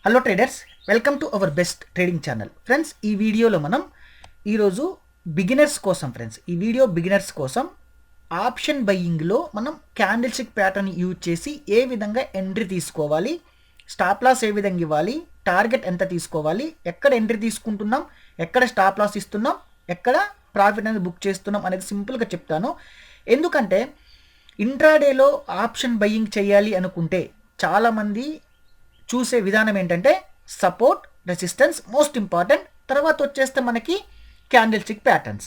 Hello traders, welcome to our best trading channel. Friends, ఈ వీడియోలో మనం ఈరోజు బిగినర్స్ కోసం ఈ వీడియో బిగినర్స్ కోసం ఆప్షన్ బయ్యింగ్లో మనం క్యాండిల్ స్టిక్ ప్యాటర్న్ యూజ్ చేసి ఏ విధంగా ఎంట్రీ తీసుకోవాలి, స్టాప్ లాస్ ఏ విధంగా ఇవ్వాలి, టార్గెట్ ఎంత తీసుకోవాలి, ఎక్కడ ఎంట్రీ తీసుకుంటున్నాం, ఎక్కడ స్టాప్ లాస్ ఇస్తున్నాం, ఎక్కడ ప్రాఫిట్ అనేది బుక్ చేస్తున్నాం అనేది సింపుల్గా చెప్తాను. ఎందుకంటే ఇంట్రాడేలో ఆప్షన్ బయ్యింగ్ చేయాలి అనుకుంటే చాలామంది చూసే విధానం ఏంటంటే సపోర్ట్, రెసిస్టెన్స్ మోస్ట్ ఇంపార్టెంట్, తర్వాత వచ్చేస్తే మనకి క్యాండిల్ స్టిక్ ప్యాటర్న్స్.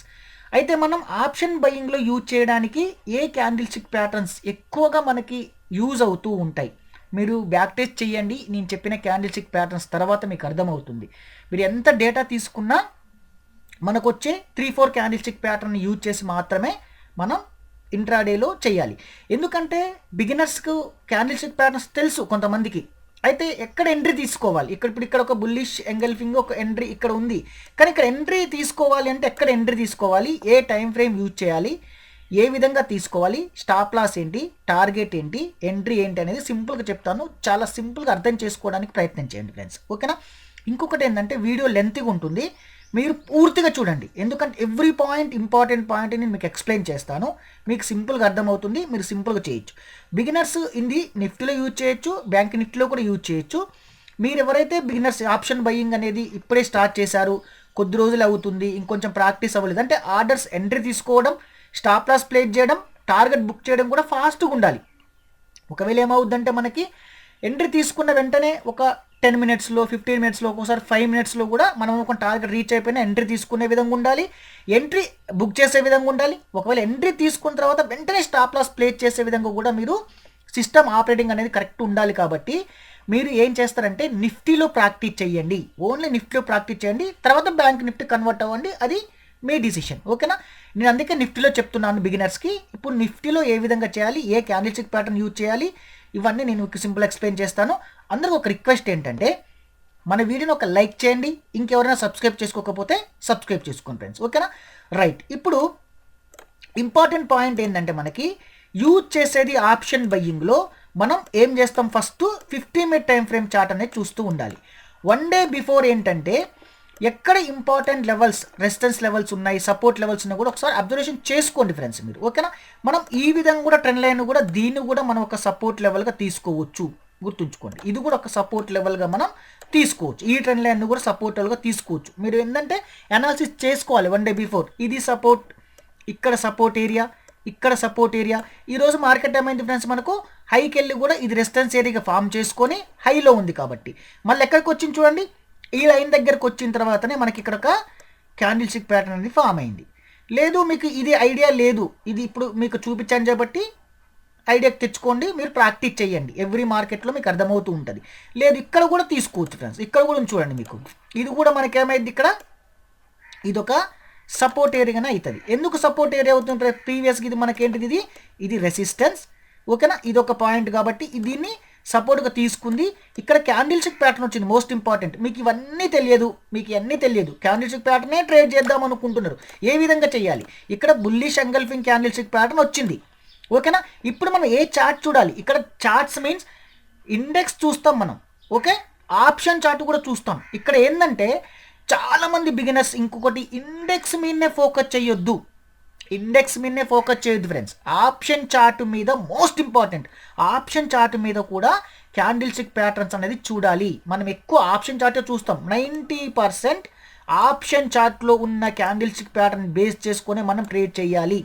అయితే మనం ఆప్షన్ బయ్యింగ్లో యూజ్ చేయడానికి ఏ క్యాండిల్ స్టిక్ ప్యాటర్న్స్ ఎక్కువగా మనకి యూజ్ అవుతూ ఉంటాయి. మీరు బ్యాక్ టెస్ట్ చేయండి, నేను చెప్పిన క్యాండిల్ స్టిక్ ప్యాటర్న్స్ తర్వాత మీకు అర్థమవుతుంది. మీరు ఎంత డేటా తీసుకున్నా మనకు వచ్చే 3-4 క్యాండిల్ స్టిక్ ప్యాటర్న్ యూజ్ చేసి మాత్రమే మనం ఇంట్రాడేలో చేయాలి. ఎందుకంటే బిగినర్స్కు క్యాండిల్ స్టిక్ ప్యాటర్న్స్ తెలుసు కొంతమందికి. అయితే ఎక్కడ ఎంట్రీ తీసుకోవాలి, ఇక్కడ ఒక బుల్లిష్ ఎంగల్ఫింగ్ ఒక ఎంట్రీ ఇక్కడ ఉంది, కానీ ఇక్కడ ఎంట్రీ తీసుకోవాలి అంటే ఎక్కడ ఎంట్రీ తీసుకోవాలి, ఏ టైం ఫ్రేమ్ యూజ్ చేయాలి, ఏ విధంగా తీసుకోవాలి, స్టాప్ లాస్ ఏంటి, టార్గెట్ ఏంటి, ఎంట్రీ ఏంటి అనేది సింపుల్గా చెప్తాను. చాలా సింపుల్గా అర్థం చేసుకోవడానికి ప్రయత్నం చేయండి ఫ్రెండ్స్, ఓకేనా. ఇంకొకటి ఏంటంటే వీడియో లెంత్గా ఉంటుంది, మీరు పూర్తిగా చూడండి. ఎందుకంటే ఎవ్రీ పాయింట్ ఇంపార్టెంట్ పాయింట్ నేను మీకు ఎక్స్ప్లెయిన్ చేస్తాను, మీకు సింపుల్గా అర్థమవుతుంది, మీరు సింపుల్గా చేయొచ్చు. బిగినర్స్ ఇది నిఫ్టీలో యూజ్ చేయొచ్చు, బ్యాంక్ నిఫ్టీలో కూడా యూజ్ చేయొచ్చు. మీరు ఎవరైతే బిగినర్స్ ఆప్షన్ బయ్యింగ్ అనేది ఇప్పుడే స్టార్ట్ చేశారు, కొద్ది రోజులు అవుతుంది, ఇంకొంచెం ప్రాక్టీస్ అవ్వలేదు అంటే ఆర్డర్స్ ఎంట్రీ తీసుకోవడం, స్టాప్ లాస్ ప్లేస్ చేయడం, టార్గెట్ బుక్ చేయడం కూడా ఫాస్ట్గా ఉండాలి. ఒకవేళ ఏమవుద్దంటే మనకి ఎంట్రీ తీసుకున్న వెంటనే ఒక 10 మినిట్స్లో 15 మినిట్స్లో ఒక్కోసారి 5 మినిట్స్లో కూడా మనం ఒక టార్గెట్ రీచ్ అయిపోయినా ఎంట్రీ తీసుకునే విధంగా ఉండాలి, ఎంట్రీ బుక్ చేసే విధంగా ఉండాలి. ఒకవేళ ఎంట్రీ తీసుకున్న తర్వాత వెంటనే స్టాప్ లాస్ ప్లేస్ చేసే విధంగా కూడా మీరు సిస్టమ్ ఆపరేటింగ్ అనేది కరెక్ట్ ఉండాలి. కాబట్టి మీరు ఏం చేస్తారంటే నిఫ్టీలో ప్రాక్టీస్ చేయండి, ఓన్లీ నిఫ్టీలో ప్రాక్టీస్ చేయండి, తర్వాత బ్యాంక్ నిఫ్టీ కన్వర్ట్ అవ్వండి, అది మీ డిసిషన్, ఓకేనా. నేను అందుకే నిఫ్టీలో చెప్తున్నాను బిగినర్స్కి. ఇప్పుడు నిఫ్టీలో ఏ విధంగా చేయాలి, ఏ క్యాండిల్ స్టిక్ ప్యాటర్న్ యూజ్ చేయాలి, ఇవన్నీ నేను సింపుల్ ఎక్స్ప్లెయిన్ చేస్తాను. అందరికీ ఒక రిక్వెస్ట్ ఏంటంటే మన వీడియోని ఒక లైక్ చేయండి, ఇంకెవరైనా సబ్స్క్రైబ్ చేసుకోకపోతే సబ్స్క్రైబ్ చేసుకోండి ఫ్రెండ్స్, ఓకేనా. రైట్, ఇప్పుడు ఇంపార్టెంట్ పాయింట్ ఏంటంటే మనకి యూజ్ చేసేది ఆప్షన్ బయ్యింగ్లో మనం ఏం చేస్తాం, first 15 minute time frame chart అనేది చూస్తూ ఉండాలి. 1 డే బిఫోర్ ఏంటంటే ఎక్కడ ఇంపార్టెంట్ లెవెల్స్, రెసిస్టెన్స్ లెవెల్స్ ఉన్నాయి, సపోర్ట్ లెవెల్స్ ఉన్నాయి కూడా ఒకసారి అబ్జర్వేషన్ చేసుకోండి ఫ్రెండ్స్ మీరు, ఓకేనా. మనం ఈ విధంగా కూడా ట్రెండ్ లైన్ కూడా దీన్ని కూడా మనం ఒక సపోర్ట్ లెవెల్గా తీసుకోవచ్చు, గుర్తుంచుకోండి. ఇది కూడా ఒక సపోర్ట్ లెవెల్గా మనం తీసుకోవచ్చు, ఈ ట్రెండ్ లైన్ కూడా సపోర్ట్ లెవెల్గా తీసుకోవచ్చు. మీరు ఏంటంటే అనాలిసిస్ చేసుకోవాలి 1 డే బిఫోర్. ఇది సపోర్ట్, ఇక్కడ సపోర్ట్ ఏరియా, ఇక్కడ సపోర్ట్ ఏరియా. ఈరోజు మార్కెట్ ఏమైంది ఫ్రెండ్స్, మనకు హైకి వెళ్ళి కూడా ఇది రెసిస్టెన్స్ ఏరియాగా ఫామ్ చేసుకొని హైలో ఉంది. కాబట్టి మళ్ళీ ఎక్కడికి వచ్చింది చూడండి, ఈ లైన్ దగ్గరకు వచ్చిన తర్వాతనే మనకి ఇక్కడ ఒక క్యాండిల్ స్టిక్ ప్యాటర్న్ అనేది ఫామ్ అయింది. లేదు మీకు ఇది ఐడియా లేదు, ఇది ఇప్పుడు మీకు చూపించాను కాబట్టి ఐడియా తెచ్చుకోండి, మీరు ప్రాక్టీస్ చేయండి, ఎవ్రీ మార్కెట్లో మీకు అర్థమవుతూ ఉంటుంది. లేదు ఇక్కడ కూడా తీసుకోవచ్చు ఫ్రెండ్స్, ఇక్కడ కూడా చూడండి, మీకు ఇది కూడా మనకి ఏమైంది, ఇక్కడ ఇది ఒక సపోర్ట్ ఏరియాగానే అవుతుంది. ఎందుకు సపోర్ట్ ఏరియా అవుతుంది, ప్రీవియస్గా ఇది మనకేంటిది, ఇది రెసిస్టెన్స్, ఓకేనా. ఇది ఒక పాయింట్ కాబట్టి దీన్ని సపోర్ట్గా తీసుకుంది. ఇక్కడ క్యాండిల్ స్టిక్ ప్యాటర్న్ వచ్చింది, మోస్ట్ ఇంపార్టెంట్. మీకు ఇవన్నీ తెలియదు, క్యాండిల్ స్టిక్ ప్యాటర్నే ట్రేడ్ చేద్దాం అనుకుంటున్నారు, ఏ విధంగా చేయాలి. ఇక్కడ bullish engulfing candle stick pattern వచ్చింది, ఓకేనా. ఇప్పుడు మనం ఏ చార్ట్ చూడాలి, ఇక్కడ చార్ట్స్ మీన్స్ ఇండెక్స్ చూస్తాం మనం, ఓకే. ఆప్షన్ చార్ట్ కూడా చూస్తాం. ఇక్కడ ఏంటంటే చాలామంది బిగినర్స్ ఇంకొకటి ఇండెక్స్ మీదనే ఫోకస్ చేయొద్దు, ఫ్రెండ్స్. ఆప్షన్ చార్ట్ మీద మోస్ట్ ఇంపార్టెంట్, ఆప్షన్ చార్ట్ మీద కూడా క్యాండిల్ స్టిక్ ప్యాటర్న్స్ అనేది చూడాలి. మనం ఎక్కువ ఆప్షన్ చార్టే చూస్తాం, 90% ఆప్షన్ చార్ట్లో ఉన్న క్యాండిల్ స్టిక్ ప్యాటర్న్ బేస్ చేసుకొని మనం ట్రేడ్ చేయాలి.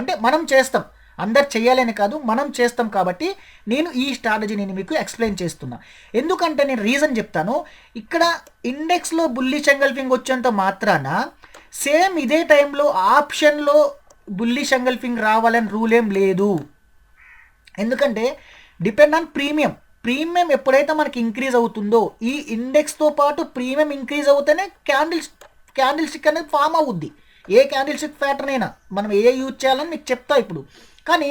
అంటే మనం చేస్తాం, అందరు చేయాలని కాదు, మనం చేస్తాం. కాబట్టి నేను ఈ స్ట్రాటజీ నేను మీకు ఎక్స్ప్లెయిన్ చేస్తున్నా. ఎందుకంటే నేను రీజన్ చెప్తాను. ఇక్కడ ఇండెక్స్లో బుల్లిష్ ఎంగల్ఫింగ్ వచ్చేంత మాత్రాన సేమ్ ఇదే టైంలో ఆప్షన్లో బుల్లిష్ ఎంగల్ఫింగ్ రావాలని రూల్ ఏం లేదు. ఎందుకంటే డిపెండ్ ఆన్ ప్రీమియం ఎప్పుడైతే మనకి ఇంక్రీజ్ అవుతుందో, ఈ ఇండెక్స్తో పాటు ప్రీమియం ఇంక్రీజ్ అవుతేనే క్యాండిల్ స్టిక్ అనేది ఫామ్ అవుద్ది. ఏ క్యాండిల్ స్టిక్ ప్యాటర్న్ అయినా మనం ఏ యూజ్ చేయాలని మీకు చెప్తా ఇప్పుడు. కానీ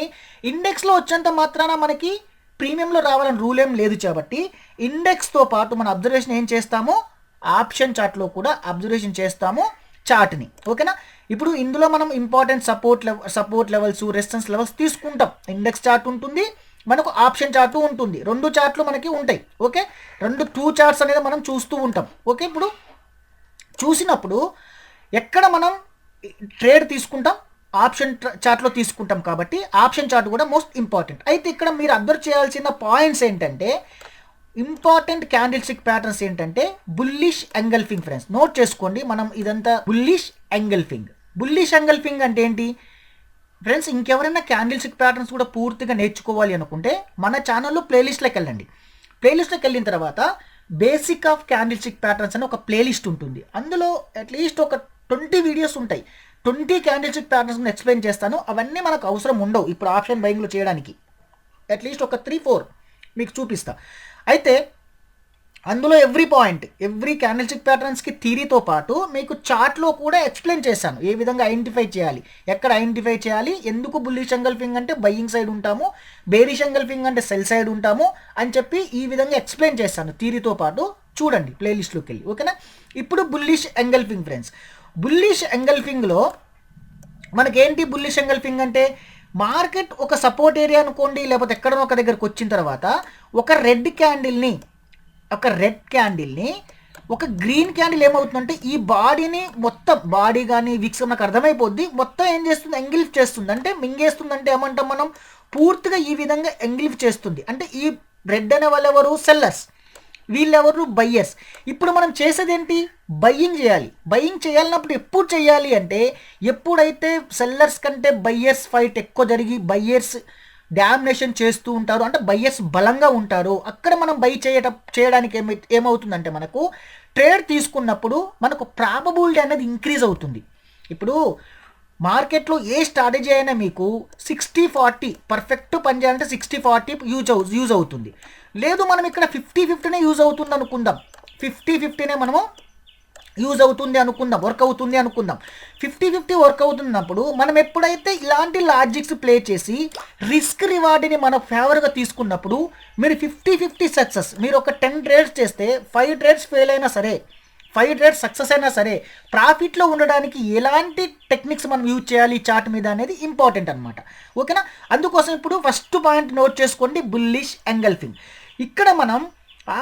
ఇండెక్స్లో వచ్చేంత మాత్రాన మనకి ప్రీమియంలో రావాలని రూల్ ఏం లేదు. కాబట్టి ఇండెక్స్తో పాటు మన అబ్జర్వేషన్ ఏం చేస్తామో ఆప్షన్ చార్ట్లో కూడా అబ్జర్వేషన్ చేస్తాము చార్ట్ని, ఓకేనా. ఇప్పుడు ఇందులో మనం important support levels, resistance levels తీసుకుంటాం. ఇండెక్స్ చార్ట్ ఉంటుంది, మనకు ఆప్షన్ చార్ట్ ఉంటుంది, 2 చార్ట్లు మనకి ఉంటాయి. ఓకే, 2 చార్ట్స్ అనేది మనం చూస్తూ ఉంటాం. ఓకే, ఇప్పుడు చూసినప్పుడు ఎక్కడ మనం ట్రేడ్ తీసుకుంటాం, ఆప్షన్ చార్ట్లో తీసుకుంటాం. కాబట్టి ఆప్షన్ చార్ట్ కూడా మోస్ట్ ఇంపార్టెంట్. అయితే ఇక్కడ మీరు అబ్జర్వ్ చేయాల్సిన పాయింట్స్ ఏంటంటే, ఇంపార్టెంట్ క్యాండిల్ స్టిక్ ప్యాటర్న్స్ ఏంటంటే బుల్లిష్ ఎంగల్ఫింగ్. ఫ్రెండ్స్ నోట్ చేసుకోండి, మనం ఇదంతా బుల్లిష్ ఎంగల్ఫింగ్. బుల్లిష్ ఎంగల్ఫింగ్ అంటే ఏంటి ఫ్రెండ్స్? ఇంకెవరైనా క్యాండిల్ స్టిక్ ప్యాటర్న్స్ కూడా పూర్తిగా నేర్చుకోవాలి అనుకుంటే మన ఛానల్లో ప్లేలిస్ట్లోకి వెళ్ళండి. ప్లేలిస్ట్లోకి వెళ్ళిన తర్వాత basic of candle stick patterns అని ఒక ప్లేలిస్ట్ ఉంటుంది. అందులో అట్లీస్ట్ ఒక 20 వీడియోస్ ఉంటాయి. 20 క్యాండిల్ స్టిక్ ప్యాటర్న్స్ ఎక్స్ప్లెయిన్ చేస్తాను. అవన్నీ మనకు అవసరం ఉండవు ఇప్పుడు ఆప్షన్ బయింగ్లో చేయడానికి. అట్లీస్ట్ ఒక 3-4 మీకు చూపిస్తా. అయితే అందులో every point, every candlestick ప్యాటర్న్స్కి థియరీతో పాటు మీకు చార్ట్లో కూడా ఎక్స్ప్లెయిన్ చేశాను. ఏ విధంగా ఐడెంటిఫై చేయాలి, ఎక్కడ ఐడెంటిఫై చేయాలి, ఎందుకు బుల్లిష్ ఎంగల్ఫింగ్ అంటే బయ్యింగ్ సైడ్ ఉంటాము, బేరిష్ ఎంగల్ఫింగ్ అంటే సెల్ సైడ్ ఉంటాము అని చెప్పి ఈ విధంగా ఎక్స్ప్లెయిన్ చేశాను థియరీతో పాటు. చూడండి ప్లేలిస్ట్లోకి వెళ్ళి. ఓకేనా, ఇప్పుడు బుల్లిష్ ఎంగల్ఫింగ్. ఫ్రెండ్స్ బుల్లిష్ ఎంగల్ఫింగ్లో మనకేంటి? బుల్లిష్ ఎంగల్ఫింగ్ అంటే మార్కెట్ ఒక సపోర్ట్ ఏరియా అనుకోండి, లేకపోతే ఎక్కడో ఒక దగ్గరకు వచ్చిన తర్వాత ఒక రెడ్ క్యాండిల్ని ఒక గ్రీన్ క్యాండిల్ ఏమవుతుందంటే ఈ బాడీని మొత్తం, బాడీ కానీ విక్స్ నాకు అర్థమైపోద్ది, మొత్తం ఏం చేస్తుంది? ఎంగిల్ఫ్ చేస్తుంది. అంటే మింగేస్తుంది. అంటే ఏమంటాం మనం? పూర్తిగా ఈ విధంగా ఎంగిల్ఫ్ చేస్తుంది. అంటే ఈ రెడ్ అనే వాళ్ళు ఎవరు? సెల్లర్స్. వీళ్ళెవరు? బయ్యర్స్. ఇప్పుడు మనం చేసేది ఏంటి? బయ్యింగ్ చేయాలి. బయ్యింగ్ చేయాలన్నప్పుడు ఎప్పుడు చేయాలి అంటే, ఎప్పుడైతే సెల్లర్స్ కంటే బయ్యర్స్ ఫైట్ ఎక్కువ జరిగి బయ్యర్స్ డామినేషన్ చేస్తూ ఉంటారు, అంటే బయ్యర్స్ బలంగా ఉంటారు, అక్కడ మనం బై చేయడానికి ఏమవుతుందంటే మనకు ట్రేడ్ తీసుకున్నప్పుడు మనకు ప్రాబబిలిటీ అనేది ఇంక్రీజ్ అవుతుంది. ఇప్పుడు మార్కెట్లో ఏ స్ట్రాటజీ అయినా మీకు 60-40 పర్ఫెక్ట్ పని చేయాలంటే 60-40 యూజ్ అవుతుంది. లేదు మనం ఇక్కడ 50-50నే యూజ్ అవుతుంది అనుకుందాం, 50-50నే మనము యూజ్ అవుతుంది అనుకుందాం, వర్క్ అవుతుంది అనుకుందాం. 50-50 వర్క్ అవుతున్నప్పుడు మనం ఎప్పుడైతే ఇలాంటి లాజిక్స్ ప్లే చేసి రిస్క్ రివార్డ్ని మన ఫేవర్గా తీసుకున్నప్పుడు మీరు 50-50 సక్సెస్. మీరు ఒక 10 ట్రేడ్స్ చేస్తే 5 ట్రేడ్స్ ఫెయిల్ అయినా సరే, 5 ట్రేడ్స్ సక్సెస్ అయినా సరే, ప్రాఫిట్లో ఉండడానికి ఎలాంటి టెక్నిక్స్ మనం యూజ్ చేయాలి చార్ట్ మీద అనేది ఇంపార్టెంట్ అనమాట. ఓకేనా, అందుకోసం ఇప్పుడు ఫస్ట్ పాయింట్ నోట్ చేసుకోండి, బుల్లిష్ ఎంగల్ఫింగ్. ఇక్కడ మనం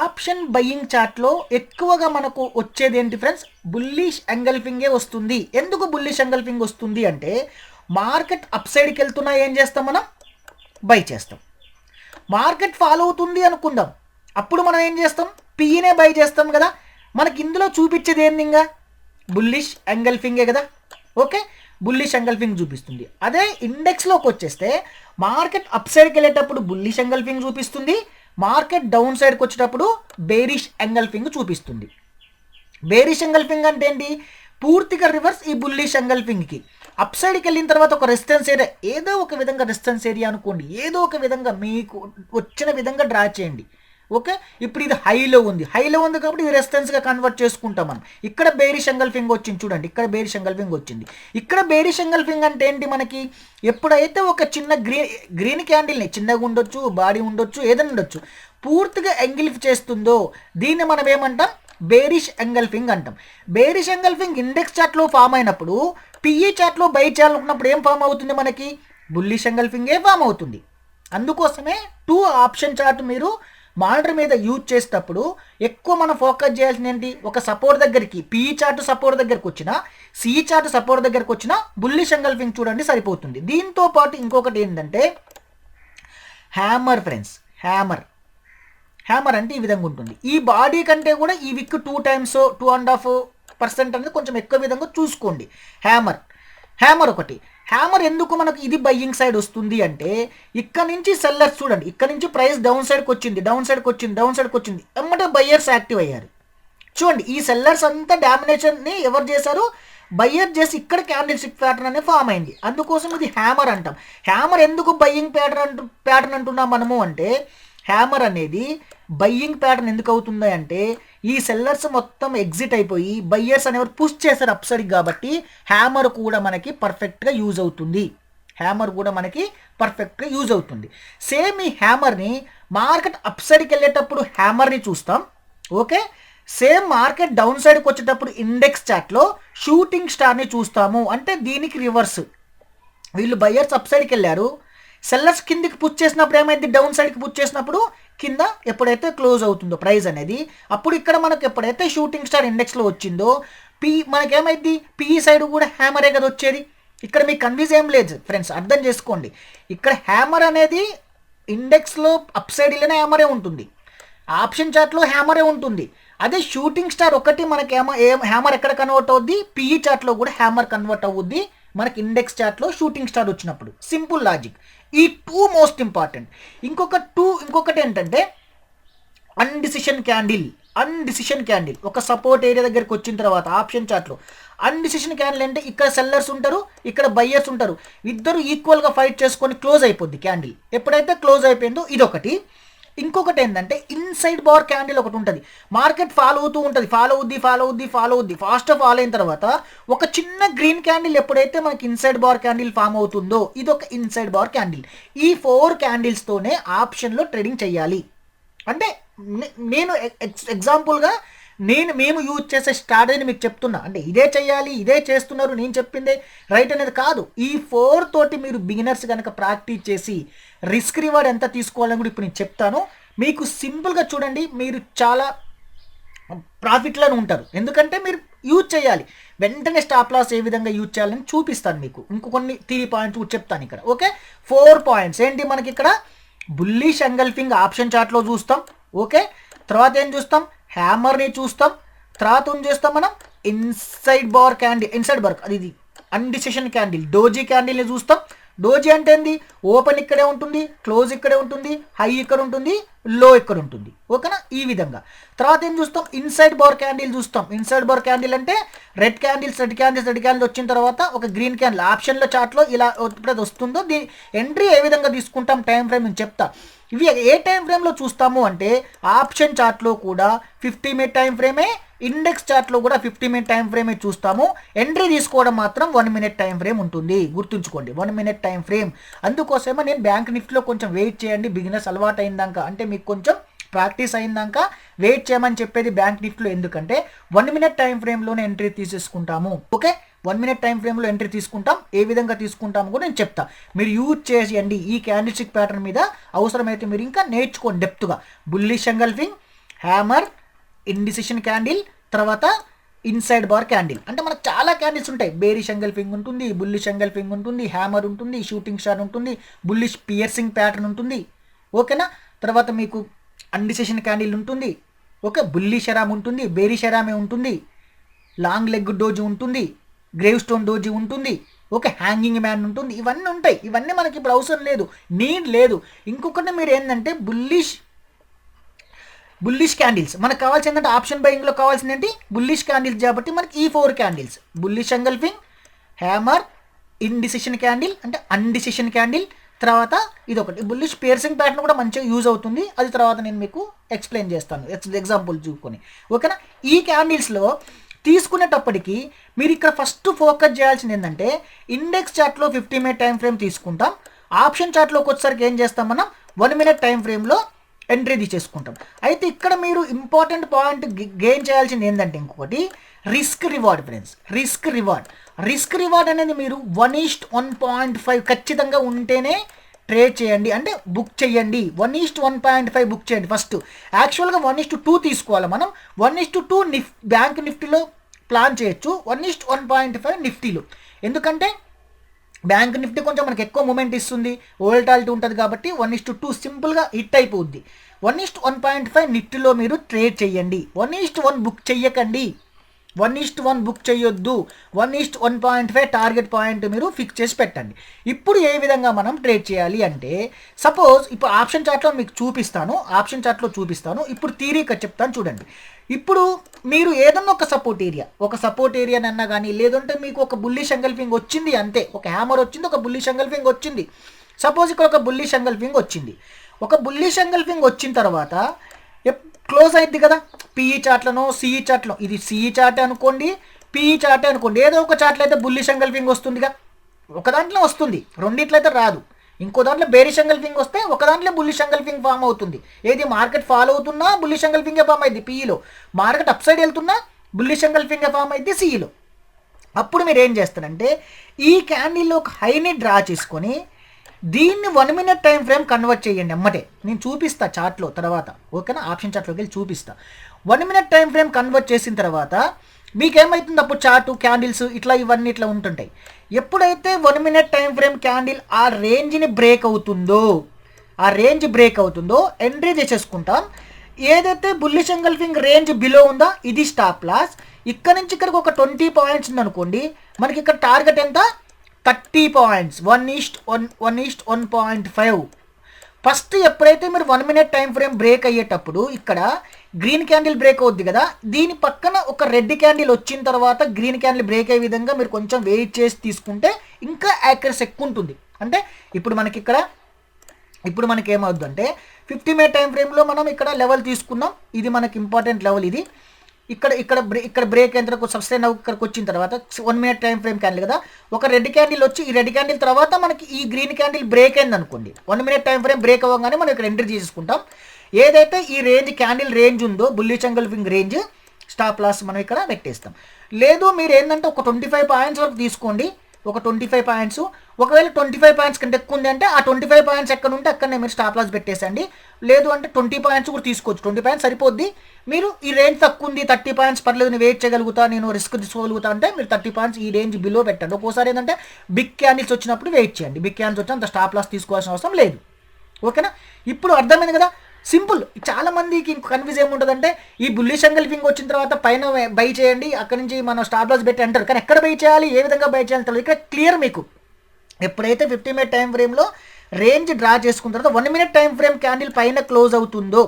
ఆప్షన్ బయ్యింగ్ చార్ట్లో ఎక్కువగా మనకు వచ్చేది ఏంటి ఫ్రెండ్స్? బుల్లిష్ ఎంగల్ఫింగే వస్తుంది. ఎందుకు బుల్లిష్ ఎంగల్ఫింగ్ వస్తుంది అంటే, మార్కెట్ అప్ సైడ్కి వెళ్తున్నా ఏం చేస్తాం? మనం బై చేస్తాం. మార్కెట్ ఫాలో అవుతుంది అనుకుందాం, అప్పుడు మనం ఏం చేస్తాం? పీనే బై చేస్తాం కదా. మనకి ఇందులో చూపించేది ఏంది? ఇంకా బుల్లిష్ ఎంగల్ఫింగే కదా. ఓకే, బుల్లిష్ ఎంగల్ఫింగ్ చూపిస్తుంది. అదే ఇండెక్స్లోకి వచ్చేస్తే మార్కెట్ అప్ సైడ్కి వెళ్ళేటప్పుడు బుల్లిష్ ఎంగల్ఫింగ్ చూపిస్తుంది, మార్కెట్ డౌన్ సైడ్కి వచ్చేటప్పుడు బేరిష్ ఎంగల్ఫింగ్ చూపిస్తుంది. బేరిష్ ఎంగల్ఫింగ్ అంటే ఏంటి? పూర్తిగా రివర్స్ ఈ బుల్లిష్ ఎంగల్ఫింగ్కి. అప్ సైడ్కి వెళ్ళిన తర్వాత ఒక రెసిస్టెన్స్ ఏరియా, ఏదో ఒక విధంగా రెసిస్టెన్స్ ఏరియా అనుకోండి, ఏదో ఒక విధంగా మీకు వచ్చిన విధంగా డ్రా చేయండి. ఓకే, ఇప్పుడు ఇది హైలో ఉంది కాబట్టి ఇది రెసిస్టెన్స్గా కన్వర్ట్ చేసుకుంటాం మనం. ఇక్కడ బేరిష్ ఎంగల్ఫింగ్ వచ్చింది చూడండి, ఇక్కడ బేరిష్ ఎంగల్ఫింగ్ వచ్చింది. ఇక్కడ బేరిష్ ఎంగల్ఫింగ్ అంటే ఏంటి? మనకి ఎప్పుడైతే ఒక చిన్న గ్రీన్ క్యాండిల్ని, చిన్నగా ఉండొచ్చు, బాడీ ఉండొచ్చు, ఏదైనా ఉండొచ్చు, పూర్తిగా ఎంగిల్ఫ్ చేస్తుందో దీన్ని మనం ఏమంటాం? బేరిష్ ఎంగల్ఫింగ్ అంటాం. బేరిష్ ఎంగల్ఫింగ్ ఇండెక్స్ చార్ట్లో ఫామ్ అయినప్పుడు, పిఈ చార్ట్లో బై చేయాలనుకున్నప్పుడు ఏం ఫామ్ అవుతుంది? మనకి బుల్లిష్ ఎంగల్ఫింగే ఫామ్ అవుతుంది. అందుకోసమే 2 ఆప్షన్ చార్ట్ మీరు మానిటర్ మీద యూజ్ చేసేటప్పుడు ఎక్కువ మనం ఫోకస్ చేయాల్సింది ఏంటి? ఒక సపోర్ట్ దగ్గరికి, పిఈ చార్ట్ సపోర్ట్ దగ్గరకు వచ్చినా, సిఈ చార్ట్ సపోర్ట్ దగ్గరకు వచ్చినా బుల్లిష్ ఎంగల్ఫింగ్ చూడండి సరిపోతుంది. దీంతో పాటు ఇంకొకటి ఏంటంటే హ్యామర్. ఫ్రెండ్స్ హ్యామర్ అంటే ఈ విధంగా ఉంటుంది. ఈ బాడీ కంటే కూడా ఈ విక్ 2 times 2.5% అనేది కొంచెం ఎక్కువ విధంగా చూసుకోండి. హ్యామర్ ఒకటి. హ్యామర్ ఎందుకు మనకు ఇది బయ్యింగ్ సైడ్ వస్తుంది అంటే, ఇక్కడ నుంచి సెల్లర్స్ చూడండి, ఇక్కడ నుంచి ప్రైస్ డౌన్ సైడ్కి వచ్చింది, ఎమ్మటే బయ్యర్స్ యాక్టివ్ అయ్యారు. చూడండి, ఈ సెల్లర్స్ అంతా డామినేషన్ని ఎవరు చేశారు? బయ్యర్ చేసి ఇక్కడ క్యాండిల్ స్టిక్ ప్యాటర్న్ అనేది ఫామ్ అయింది. అందుకోసం ఇది హ్యామర్ అంటాం. హ్యామర్ ఎందుకు బయ్యింగ్ ప్యాటర్న్ అంటున్నాం మనము అంటే, హ్యామర్ అనేది బయ్యింగ్ ప్యాటర్న్ ఎందుకు అవుతుంది అంటే, ఈ సెల్లర్స్ మొత్తం ఎగ్జిట్ అయిపోయి బయ్యర్స్ అనేవారు పుష్ చేశారు అప్ సైడ్ కాబట్టి హ్యామర్ కూడా మనకి పర్ఫెక్ట్గా యూజ్ అవుతుంది. సేమ్ ఈ హ్యామర్ని మార్కెట్ అప్ సైడ్కి వెళ్ళేటప్పుడు హ్యామర్ని చూస్తాం. ఓకే, సేమ్ మార్కెట్ డౌన్ సైడ్కి వచ్చేటప్పుడు ఇండెక్స్ చార్ట్లో షూటింగ్ స్టార్ని చూస్తాము. అంటే దీనికి రివర్స్. వీళ్ళు బయ్యర్స్ అప్ సైడ్కి వెళ్ళారు, సెల్లర్స్ కిందికి పుష్ చేసినప్పుడు ఏమైంది, డౌన్ సైడ్కి పుష్ చేసినప్పుడు కింద ఎప్పుడైతే క్లోజ్ అవుతుందో ప్రైస్ అనేది, అప్పుడు ఇక్కడ మనకు ఎప్పుడైతే షూటింగ్ స్టార్ ఇండెక్స్లో వచ్చిందో మనకేమైంది, పిఈ సైడ్ కూడా హ్యామరే కదా వచ్చేది. ఇక్కడ మీకు కన్ఫ్యూజ్ ఏం లేదు ఫ్రెండ్స్, అర్థం చేసుకోండి. ఇక్కడ హ్యామర్ అనేది ఇండెక్స్లో అప్ సైడ్ వెళ్ళిన హ్యామరే ఉంటుంది, ఆప్షన్ చార్ట్లో హ్యామరే ఉంటుంది. అదే షూటింగ్ స్టార్ ఒకటి మనకి హ్యామర్ ఎక్కడ కన్వర్ట్ అవుద్ది, పిఈ చార్ట్లో కూడా హ్యామర్ కన్వర్ట్ అవుద్ది మనకి ఇండెక్స్ చార్ట్లో షూటింగ్ స్టార్ వచ్చినప్పుడు. Simple logic. ఈ టూ మోస్ట్ ఇంపార్టెంట్. ఇంకొకటి ఏంటంటే అన్డిసిషన్ క్యాండిల్. ఒక సపోర్ట్ ఏరియా దగ్గరికి వచ్చిన తర్వాత ఆప్షన్ చార్ట్లో అన్డిసిషన్ క్యాండిల్ అంటే ఇక్కడ సెల్లర్స్ ఉంటారు, ఇక్కడ బయ్యర్స్ ఉంటారు, ఇద్దరు ఈక్వల్గా ఫైట్ చేసుకొని క్లోజ్ అయిపోద్ది క్యాండిల్. ఎప్పుడైతే క్లోజ్ అయిపోయిందో ఇదొకటి. ఇంకొకటి ఏంటంటే ఇన్సైడ్ బార్ క్యాండిల్ ఒకటి ఉంటుంది. మార్కెట్ ఫాలో అవుతుంది, ఫాలో అవుద్ది. ఫాస్ట్ ఫాలో అయిన తర్వాత ఒక చిన్న గ్రీన్ క్యాండిల్ ఎప్పుడైతే మనకి ఇన్సైడ్ బార్ క్యాండిల్ ఫామ్ అవుతుందో ఇది ఒక ఇన్సైడ్ బార్ క్యాండిల్. ఈ 4 క్యాండిల్స్తోనే ఆప్షన్లో ట్రేడింగ్ చేయాలి. అంటే నేను ఎగ్జాంపుల్గా మేము యూజ్ చేసే స్ట్రాటజీని మీకు చెప్తున్నా. అంటే ఇదే చేయాలి, ఇదే చేస్తున్నారు, నేను చెప్పిందే రైట్ అనేది కాదు. ఈ 4 తోటి మీరు బిగినర్స్ కనుక ప్రాక్టీస్ చేసి రిస్క్ రివార్డ్ ఎంత తీసుకోవాలని కూడా ఇప్పుడు నేను చెప్తాను. మీకు సింపుల్గా చూడండి, మీరు చాలా ప్రాఫిట్లోనే ఉంటారు. ఎందుకంటే మీరు యూజ్ చేయాలి, వెంటనే స్టాప్ లాస్ ఏ విధంగా యూజ్ చేయాలని చూపిస్తాను మీకు. ఇంకొన్ని 3 పాయింట్స్ కూడా చెప్తాను ఇక్కడ. ఓకే, 4 పాయింట్స్ ఏంటి మనకి ఇక్కడ, బుల్లిష్ ఎంగల్ఫింగ్ ఆప్షన్ చార్ట్లో చూస్తాం. ఓకే, తర్వాత ఏం చూస్తాం, హ్యామర్ని చూస్తాం. తర్వాత ఏం చేస్తాం మనం, ఇన్సైడ్ బార్ అది అన్డిసిషన్ క్యాండిల్ డోజీ క్యాండిల్ని చూస్తాం. డోజీ అంటే ఏంది, ఓపెన్ ఇక్కడే ఉంటుంది, క్లోజ్ ఇక్కడే ఉంటుంది, హై ఇక్కడ ఉంటుంది, లో ఇక్కడ ఉంటుంది. ఓకేనా, ఈ విధంగా. తర్వాత ఏం చూస్తాం, ఇన్సైడ్ బార్ క్యాండిల్ చూస్తాం. ఇన్సైడ్ బార్ క్యాండిల్ అంటే రెడ్ క్యాండిల్స్ వచ్చిన తర్వాత ఒక గ్రీన్ క్యాండిల్ ఆప్షన్లో చార్ట్లో ఇలా ఎప్పుడైతే వస్తుందో దీని ఎంట్రీ ఏ విధంగా తీసుకుంటాం టైం ఫ్రేమ్ నేను చెప్తా. ఇవి ఏ టైం ఫ్రేమ్లో చూస్తాము అంటే ఆప్షన్ చార్ట్లో కూడా 50 మినిట్ టైం ఫ్రేమే, ఇండెక్స్ చార్ట్లో కూడా 50 మినిట్ టైం ఫ్రేమే చూస్తాము. ఎంట్రీ తీసుకోవడం మాత్రం 1 మినిట్ టైం ఫ్రేమ్ ఉంటుంది, గుర్తుంచుకోండి, 1 మినిట్ టైం ఫ్రేమ్. అందుకోసమే నేను బ్యాంక్ నిఫ్టీలో కొంచెం వెయిట్ చేయండి, బిగినర్స్ అలవాటు అయిందాక, అంటే మీకు కొంచెం ప్రాక్టీస్ అయిందాక వెయిట్ చేయమని చెప్పేది బ్యాంక్ నిఫ్టీలో. ఎందుకంటే 1 మినిట్ టైం ఫ్రేమ్లోనే ఎంట్రీ తీసేసుకుంటాము. ఓకే, 1 మినిట్ టైం ఫ్రేమ్లో ఎంట్రీ తీసుకుంటాం. ఏ విధంగా తీసుకుంటాము కూడా నేను చెప్తా, మీరు యూజ్ చేయండి. ఈ క్యాండిల్స్టిక్ ప్యాటర్న్ మీద అవసరమైతే మీరు ఇంకా నేర్చుకోండి డెప్త్గా. Bullish engulfing, hammer, indecision candle, తర్వాత ఇన్సైడ్ బార్ క్యాండిల్. అంటే మనకు చాలా క్యాండిల్స్ ఉంటాయి. బేరిష్ ఎంగల్ఫింగ్ ఉంటుంది, బుల్లిష్ ఎంగల్ఫింగ్ ఉంటుంది, హ్యామర్ ఉంటుంది, షూటింగ్ స్టార్ ఉంటుంది, బుల్లిష్ పియర్సింగ్ ప్యాటర్న్ ఉంటుంది. ఓకేనా, తర్వాత మీకు అన్డిసిషన్ క్యాండిల్ ఉంటుంది. ఓకే, బుల్లిష్ ఎరామ్ ఉంటుంది, బేరిష్ ఎరామే ఉంటుంది, లాంగ్ లెగ్ డోజీ ఉంటుంది, గ్రేవ్ స్టోన్ డోజీ ఉంటుంది. ఓకే, హ్యాంగింగ్ మ్యాన్ ఉంటుంది. ఇవన్నీ ఉంటాయి. ఇవన్నీ మనకి ఇప్పుడు అవసరం లేదు, నీడ్ లేదు. ఇంకొకటి మీరు ఏంటంటే బుల్లిష్ క్యాండిల్స్ మనకు కావాల్సింది ఏంటంటే ఆప్షన్ బయింగ్లో కావాల్సింది ఏంటి, బుల్లిష్ క్యాండిల్స్. కాబట్టి మనకి ఈ 4 candles, bullish engulfing, hammer, indecision candle అంటే అన్డిసిషన్ క్యాండిల్, తర్వాత ఇది ఒకటి బుల్లిష్ పియర్సింగ్ ప్యాటర్న్ కూడా మంచిగా యూజ్ అవుతుంది. అది తర్వాత నేను మీకు ఎక్స్ప్లెయిన్ చేస్తాను ఎగ్జాంపుల్ చూసుకొని. ఓకేనా, ఈ క్యాండిల్స్లో తీసుకునేటప్పటికి మీరు ఇక్కడ ఫస్ట్ ఫోకస్ చేయాల్సింది ఏంటంటే ఇండెక్స్ చార్ట్లో 50 మినిట్ టైం ఫ్రేమ్ తీసుకుంటాం. ఆప్షన్ చార్ట్లోకి వచ్చేసరికి ఏం చేస్తాం, మనం 1 మినిట్ టైం ఫ్రేమ్లో ఎంట్రీ తీసేసుకుంటాం. అయితే ఇక్కడ మీరు ఇంపార్టెంట్ పాయింట్ గెయిన్ చేయాల్సింది ఏంటంటే ఇంకొకటి risk reward friends. Risk reward అనేది మీరు 1:1.5 ఖచ్చితంగా ఉంటేనే ట్రేడ్ చేయండి, అంటే బుక్ చేయండి. 1:1.5 బుక్ చేయండి. ఫస్ట్ యాక్చువల్గా 1:2 తీసుకోవాలి మనం. 1:2 బ్యాంక్ నిఫ్టీలో ప్లాన్ చేయొచ్చు, 1:1.5 నిఫ్టీలో. ఎందుకంటే బ్యాంక్ నిఫ్టీ కొంచెం మనకి ఎక్కువ మూమెంట్ ఇస్తుంది, వోల్టాలిటీ ఉంటుంది కాబట్టి 1:2 సింపుల్గా హిట్ అయిపోద్ది. 1:1.5 నిఫ్టీలో మీరు ట్రేడ్ చేయండి. 1:1 బుక్ చెయ్యకండి, 1:1 బుక్ చేయొద్దు. 1:1.5 టార్గెట్ పాయింట్ మీరు ఫిక్స్ చేసి పెట్టండి. ఇప్పుడు ఏ విధంగా మనం ట్రేడ్ చేయాలి అంటే, సపోజ్ ఇప్పుడు ఆప్షన్ చార్ట్లో మీకు చూపిస్తాను. ఇప్పుడు థియరీగా చెప్తాను చూడండి. ఇప్పుడు మీరు ఏదన్నా ఒక సపోర్ట్ ఏరియా అన్నా కానీ, లేదంటే మీకు ఒక బుల్లిష్ ఎంగల్ఫింగ్ వచ్చింది అంతే, ఒక హ్యామర్ వచ్చింది, ఒక బుల్లిష్ ఎంగల్ఫింగ్ వచ్చింది. సపోజ్ ఇక్కడ ఒక బుల్లిష్ ఎంగల్ఫింగ్ వచ్చిన తర్వాత క్లోజ్ అయింది కదా, పిఈ చార్ట్లను, సిఈ చార్ట్లో, ఇది సిఈ చార్ట్ అనుకోండి, పిఈ చార్ట్ అనుకోండి, ఏదో ఒక చార్ట్లో అయితే బుల్లిష్ ఎంగల్ఫింగ్ వస్తుందిగా, ఒక దాంట్లో వస్తుంది, రెండిట్లో అయితే రాదు. ఇంకో దాంట్లో బేరిష్ ఎంగల్ఫింగ్ వస్తే ఒక దాంట్లో బుల్లిష్ ఎంగల్ఫింగ్ ఫామ్ అవుతుంది. ఏది మార్కెట్ ఫాలో అవుతున్నా బుల్లిష్ ఎంగల్ఫింగే ఫామ్ అయింది పిఈలో, మార్కెట్ అప్ సైడ్ వెళ్తున్నా బుల్లిష్ ఎంగల్ఫింగే ఫామ్ అయింది సిఈలో. అప్పుడు మీరు ఏం చేస్తారంటే ఈ క్యాండిల్లో ఒక హైని డ్రా చేసుకొని దీన్ని 1 మినిట్ టైం ఫ్రేమ్ కన్వర్ట్ చేయండి అమ్మటే. నేను చూపిస్తా చార్ట్లో తర్వాత, ఓకేనా? ఆప్షన్ చార్ట్లోకి వెళ్ళి చూపిస్తా. 1 మినిట్ టైం ఫ్రేమ్ కన్వర్ట్ చేసిన తర్వాత మీకేమవుతుంది, అప్పుడు చార్టు క్యాండిల్స్ ఇట్లా ఇవన్నీ ఇట్లా ఉంటుంటాయి. ఎప్పుడైతే 1 మినిట్ టైం ఫ్రేమ్ క్యాండిల్ ఆ రేంజ్ని బ్రేక్ అవుతుందో, ఆ రేంజ్ బ్రేక్ అవుతుందో ఎంట్రీ చేసేసుకుంటాం. ఏదైతే బుల్లిష్ ఎంగల్ఫింగ్ రేంజ్ బిలో ఉందో ఇది స్టాప్ లాస్. ఇక్కడ నుంచి ఇక్కడికి ఒక 20 పాయింట్స్ ఉందనుకోండి, మనకి ఇక్కడ టార్గెట్ ఎంత, 30 పాయింట్స్, 1:1.5. ఫస్ట్ ఎప్పుడైతే మీరు 1 మినిట్ టైం ఫ్రేమ్ బ్రేక్ అయ్యేటప్పుడు ఇక్కడ గ్రీన్ క్యాండిల్ బ్రేక్ అవుద్ది కదా, దీని పక్కన ఒక రెడ్ క్యాండిల్ వచ్చిన తర్వాత గ్రీన్ క్యాండిల్ బ్రేక్ అయ్యే విధంగా మీరు కొంచెం వెయిట్ చేసి తీసుకుంటే ఇంకా యాక్యురసీ ఎక్కువ ఉంటుంది. అంటే ఇప్పుడు మనకి ఏమవుద్ది అంటే 50 మినిట్ టైం ఫ్రేమ్లో మనం ఇక్కడ లెవెల్ తీసుకున్నాం, ఇది మనకి ఇంపార్టెంట్ లెవెల్. ఇది ఇక్కడ బ్రేక్ అయిన తర్వాత సబ్స్టైన్ ఇక్కడికి వచ్చిన తర్వాత 1 మినిట్ టైం ఫ్రేమ్ క్యాండిల్ కదా, ఒక రెడ్ క్యాండిల్ వచ్చి ఈ రెడ్ క్యాండిల్ తర్వాత మనకి ఈ గ్రీన్ క్యాండిల్ బ్రేక్ అయింది అనుకోండి, 1 మినిట్ టైం ఫ్రేమ్ బ్రేక్ అవ్వగానే మనం ఇక్కడ ఎంట్రీ చేసుకుంటాం. ఏదైతే ఈ రేంజ్ క్యాండిల్ రేంజ్ ఉందో bullish engulfing range, stop loss మనం ఇక్కడ పెట్టేస్తాం. లేదు మీరు ఏంటంటే ఒక 25 పాయింట్స్ వరకు తీసుకోండి, ఒక 25 పాయింట్స్. ఒకవేళ 25 పాయింట్స్ కంటే ఎక్కువ ఉంది అంటే ఆ 25 పాయింట్స్ ఎక్కడ ఉంటే అక్కడనే మీరు స్టాప్ లాస్ పెట్టేసండి. లేదు అంటే 20 పాయింట్స్ కూడా తీసుకోవచ్చు, 20 పాయింట్స్ సరిపోద్ది. మీరు ఈ రేంజ్ తక్కువ ఉంది, 30 పాయింట్స్ పర్లేదు, నేను వెయిట్ చేయగలుగుతా, నేను రిస్క్ తీసుకోగలుగుతా అంటే మీరు 30 పాయింట్స్ ఈ రేంజ్ బిలో పెట్టండి. ఒక్కోసారి ఏంటంటే బిగ్ క్యాండిల్స్ వచ్చినప్పుడు వెయిట్ చేయండి, బిగ్ క్యాండిల్స్ వచ్చిన అంత స్టాప్ లాస్ తీసుకోవాల్సిన అవసరం లేదు, ఓకేనా? ఇప్పుడు అర్థమైంది కదా, సింపుల్. చాలా మందికి ఇంకో కన్ఫ్యూజ్ ఏముంటుందంటే ఈ బుల్లిష్ ఎంగల్ఫింగ్ వచ్చిన తర్వాత పైన బై చేయండి, అక్కడ నుంచి మనం స్టాప్ లాస్ పెట్టి అంటారు, కానీ ఎక్కడ బై చేయాలి, ఏ విధంగా బై చేయాలి తెలియదు. ఇక్కడ క్లియర్ మీకు ఎప్పుడైతే 50 మినిట్ టైం ఫ్రేమ్లో రేంజ్ డ్రా చేసుకున్న తర్వాత 1 మినిట్ టైం ఫ్రేమ్ క్యాండిల్ పైన క్లోజ్ అవుతుందో,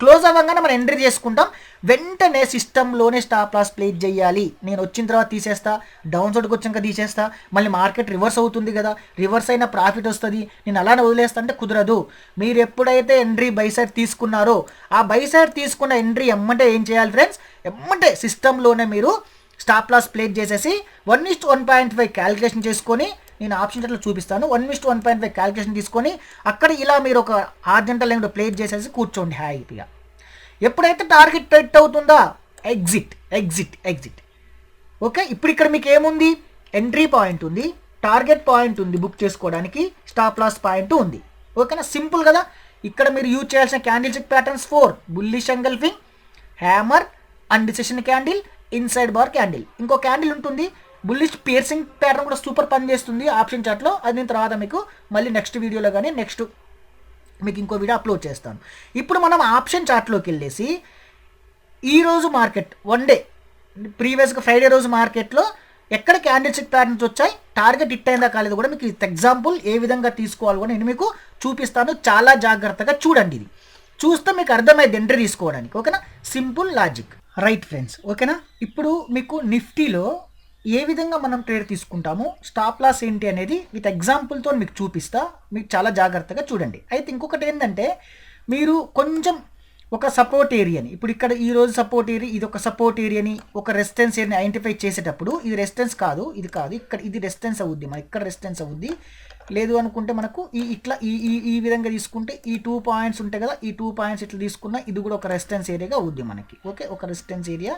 క్లోజ్ అవ్వగానే మనం ఎంట్రీ చేసుకుంటాం. వెంటనే సిస్టంలోనే స్టాప్ లాస్ ప్లేస్ చేయాలి. నేను వచ్చిన తర్వాత తీసేస్తా, డౌన్ సైడ్కి వచ్చాక తీసేస్తా, మళ్ళీ మార్కెట్ రివర్స్ అవుతుంది కదా, రివర్స్ అయిన ప్రాఫిట్ వస్తుంది, నేను అలానే వదిలేస్తా అంటే కుదరదు. మీరు ఎప్పుడైతే ఎంట్రీ బై సైడ్ తీసుకున్నారో ఆ బై సైడ్ తీసుకున్న ఎంట్రీ ఎమ్మంటే ఏం చేయాలి ఫ్రెండ్స్, ఎమ్మంటే సిస్టంలోనే మీరు స్టాప్ లాస్ ప్లేస్ చేసేసి 1:1.5 క్యాలిక్యులేషన్ చేసుకొని, నేను ఆప్షన్ అట్లా చూపిస్తాను, 1:1.5 క్యాలిక్యులేషన్ తీసుకొని అక్కడ ఇలా మీరు ఒక హారిజాంటల్ లైన్లో ప్లేస్ చేసేసి కూర్చోండి హ్యాపీగా. ఎప్పుడైతే టార్గెట్ పెట్ అవుతుందా ఎగ్జిట్. ఓకే, ఇప్పుడు ఇక్కడ మీకు ఏముంది, ఎంట్రీ పాయింట్ ఉంది, టార్గెట్ పాయింట్ ఉంది బుక్ చేసుకోవడానికి, స్టాప్ లాస్ పాయింట్ ఉంది, ఓకేనా? సింపుల్ కదా. ఇక్కడ మీరు యూజ్ చేయాల్సిన candlestick patterns 4: bullish engulfing, hammer, undecision candle, inside bar candle. ఇంకో క్యాండిల్ ఉంటుంది బుల్లిష్ పియర్సింగ్ ప్యాటర్న్, కూడా సూపర్ పని చేస్తుంది ఆప్షన్ చార్ట్లో. అది నేను తర్వాత మీకు మళ్ళీ నెక్స్ట్ వీడియోలో కానీ నెక్స్ట్ మీకు ఇంకో వీడియో అప్లోడ్ చేస్తాను. ఇప్పుడు మనం ఆప్షన్ చార్ట్లోకి వెళ్ళేసి ఈరోజు మార్కెట్ వన్ డే ప్రీవియస్గా ఫ్రైడే రోజు మార్కెట్లో ఎక్కడ క్యాండిల్ స్టిక్ ప్యాటర్న్స్ వచ్చాయి, టార్గెట్ హిట్ అయిందా కాలేదు కూడా మీకు ఎగ్జాంపుల్ ఏ విధంగా తీసుకోవాలి కూడా నేను మీకు చూపిస్తాను. చాలా జాగ్రత్తగా చూడండి, ఇది చూస్తే మీకు అర్థమైంది ఎంట్రీ తీసుకోవడానికి, ఓకేనా? సింపుల్ లాజిక్, రైట్ ఫ్రెండ్స్, ఓకేనా? ఇప్పుడు మీకు నిఫ్టీలో ఏ విధంగా మనం ట్రేడ్ తీసుకుంటాము, స్టాప్ లాస్ ఏంటి అనేది విత్ ఎగ్జాంపుల్తో మీకు చూపిస్తా, మీకు చాలా జాగ్రత్తగా చూడండి. అయితే ఇంకొకటి ఏంటంటే మీరు కొంచెం ఒక సపోర్ట్ ఏరియాని, ఇప్పుడు ఇక్కడ ఈరోజు సపోర్ట్ ఏరియా, ఇది ఒక సపోర్ట్ ఏరియాని, ఒక రెసిస్టెన్స్ ఏరియాని ఐడెంటిఫై చేసేటప్పుడు ఇది రెసిస్టెన్స్ కాదు, ఇది కాదు, ఇక్కడ ఇది రెసిస్టెన్స్ అవుద్ది, మన ఇక్కడ రెసిస్టెన్స్ అవుద్ది. లేదు అనుకుంటే మనకు ఇట్లా ఈ విధంగా తీసుకుంటే ఈ 2 పాయింట్స్ ఉంటాయి కదా, ఈ 2 పాయింట్స్ ఇట్లా తీసుకున్నా ఇది కూడా ఒక రెసిస్టెన్స్ ఏరియాగా అవుద్ది మనకి, ఓకే? ఒక రెసిస్టెన్స్ ఏరియా